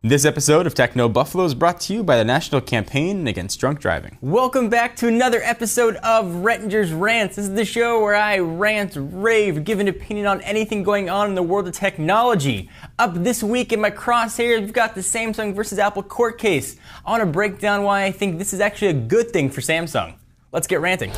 This episode of Techno Buffalo is brought to you by the National Campaign Against Drunk Driving. Welcome back to another episode of Rettinger's Rants. This is the show where I rant, rave, give an opinion on anything going on in the world of technology. Up this week in my crosshairs, we've got the Samsung versus Apple court case. I want to break down why I think this is actually a good thing for Samsung. Let's get ranting.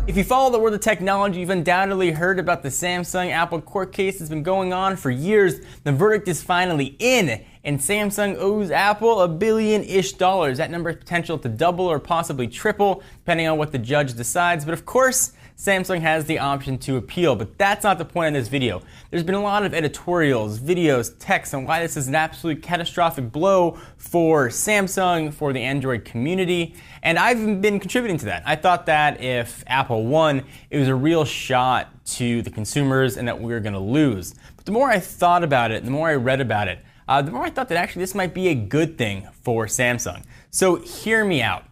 If you follow the world of technology, you've undoubtedly heard about the Samsung-Apple court case that's been going on for years. The verdict is finally in, and Samsung owes Apple $1 billion-ish. That number has potential to double or possibly triple, depending on what the judge decides. But of course, Samsung has the option to appeal, but that's not the point of this video. There's been a lot of editorials, videos, texts on why this is an absolute catastrophic blow for Samsung, for the Android community, and I've been contributing to that. I thought that if Apple won, it was a real shot to the consumers and that we were going to lose. But the more I thought about it, the more I read about it, the more I thought that actually this might be a good thing for Samsung. So hear me out.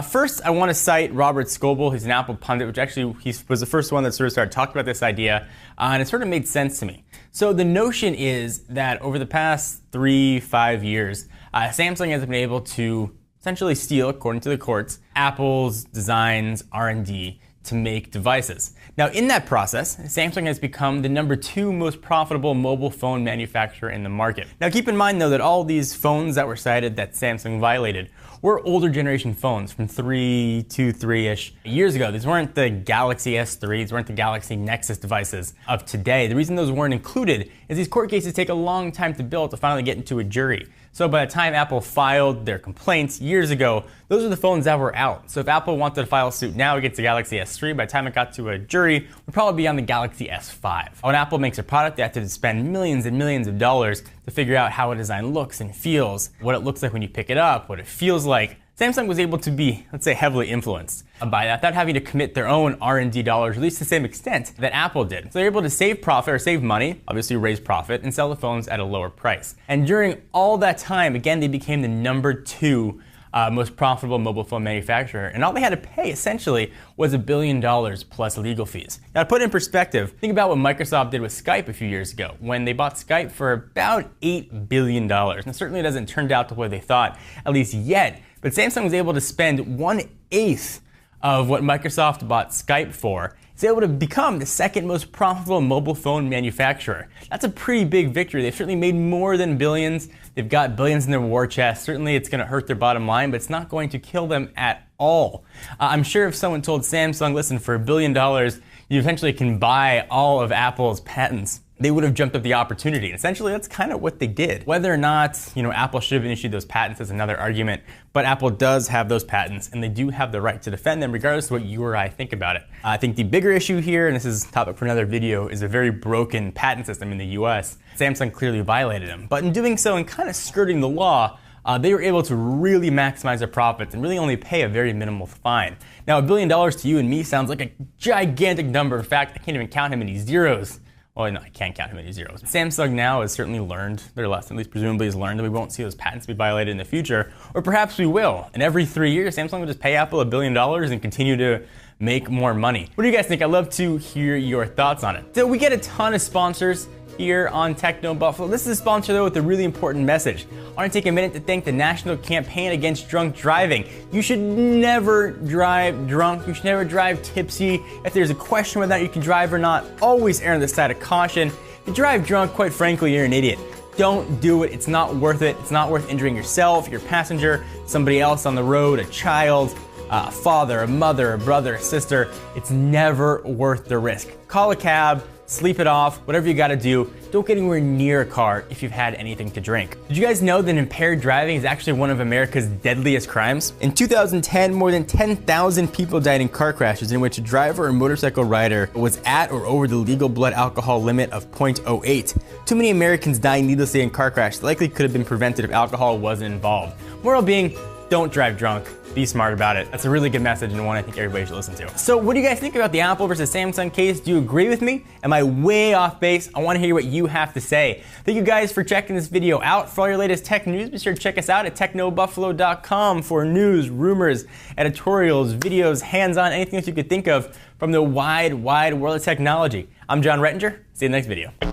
First, I want to cite Robert Scoble. He's an Apple pundit, which actually he was the first one that sort of started talking about this idea, and it sort of made sense to me. So the notion is that over the past 3-5 years, Samsung has been able to essentially steal, according to the courts, Apple's designs, R&D to make devices. Now, in that process, Samsung has become the #2 most profitable mobile phone manufacturer in the market. Now, keep in mind, though, that all these phones that were cited that Samsung violated were older generation phones from 3-ish years ago. These weren't the Galaxy S3, these weren't the Galaxy Nexus devices of today. The reason those weren't included is these court cases take a long time to build to finally get into a jury. So by the time Apple filed their complaints years ago, those are the phones that were out. So if Apple wanted to file a suit now against the Galaxy S3, by the time it got to a jury, we'd probably be on the Galaxy S5. When Apple makes a product, they have to spend millions and millions of dollars to figure out how a design looks and feels, what it looks like when you pick it up, what it feels like. Samsung was able to be, let's say, heavily influenced by that, without having to commit their own R&D dollars, at least to the same extent that Apple did. So they're able to save profit, or save money, obviously raise profit, and sell the phones at a lower price. And during all that time, again, they became the #2 most profitable mobile phone manufacturer, and all they had to pay essentially was $1 billion plus legal fees. Now, to put it in perspective, think about what Microsoft did with Skype a few years ago when they bought Skype for about $8 billion. And certainly it hasn't turned out the way they thought, at least yet, but Samsung was able to spend 1/8 of what Microsoft bought Skype for. It's able to become the second most profitable mobile phone manufacturer. That's a pretty big victory. They've certainly made more than billions. They've got billions in their war chest. Certainly it's going to hurt their bottom line, but it's not going to kill them at all. I'm sure if someone told Samsung, listen, for $1 billion, you eventually can buy all of Apple's patents, they would have jumped at the opportunity. And essentially, that's kind of what they did. Whether or not, Apple should have issued those patents is another argument, but Apple does have those patents, and they do have the right to defend them, regardless of what you or I think about it. I think the bigger issue here, and this is a topic for another video, is a very broken patent system in the US. Samsung clearly violated them, but in doing so and kind of skirting the law, they were able to really maximize their profits and really only pay a very minimal fine. Now, $1 billion to you and me sounds like a gigantic number. In fact, I can't even count how many zeros. Well, no, I can't count how many zeros. Samsung now has certainly learned their lesson, at least presumably has learned that we won't see those patents be violated in the future, or perhaps we will. And every 3 years, Samsung will just pay Apple $1 billion and continue to make more money. What do you guys think? I'd love to hear your thoughts on it. So we get a ton of sponsors here on Techno Buffalo. This is a sponsor, though, with a really important message. I want to take a minute to thank the National Campaign Against Drunk Driving. You should never drive drunk. You should never drive tipsy. If there's a question whether or not you can drive or not, always err on the side of caution. If you drive drunk, quite frankly, you're an idiot. Don't do it. It's not worth it. It's not worth injuring yourself, your passenger, somebody else on the road, a child, a father, a mother, a brother, a sister. It's never worth the risk. Call a cab, sleep it off, whatever you gotta do. Don't get anywhere near a car if you've had anything to drink. Did you guys know that impaired driving is actually one of America's deadliest crimes? In 2010, more than 10,000 people died in car crashes in which a driver or motorcycle rider was at or over the legal blood alcohol limit of 0.08. Too many Americans die needlessly in car crashes that likely could have been prevented if alcohol wasn't involved. Moral being, don't drive drunk. Be smart about it. That's a really good message and one I think everybody should listen to. So what do you guys think about the Apple versus Samsung case? Do you agree with me? Am I way off base? I want to hear what you have to say. Thank you guys for checking this video out. For all your latest tech news, be sure to check us out at technobuffalo.com for news, rumors, editorials, videos, hands-on, anything that you could think of from the wide world of technology. I'm Rettinger. See you in the next video.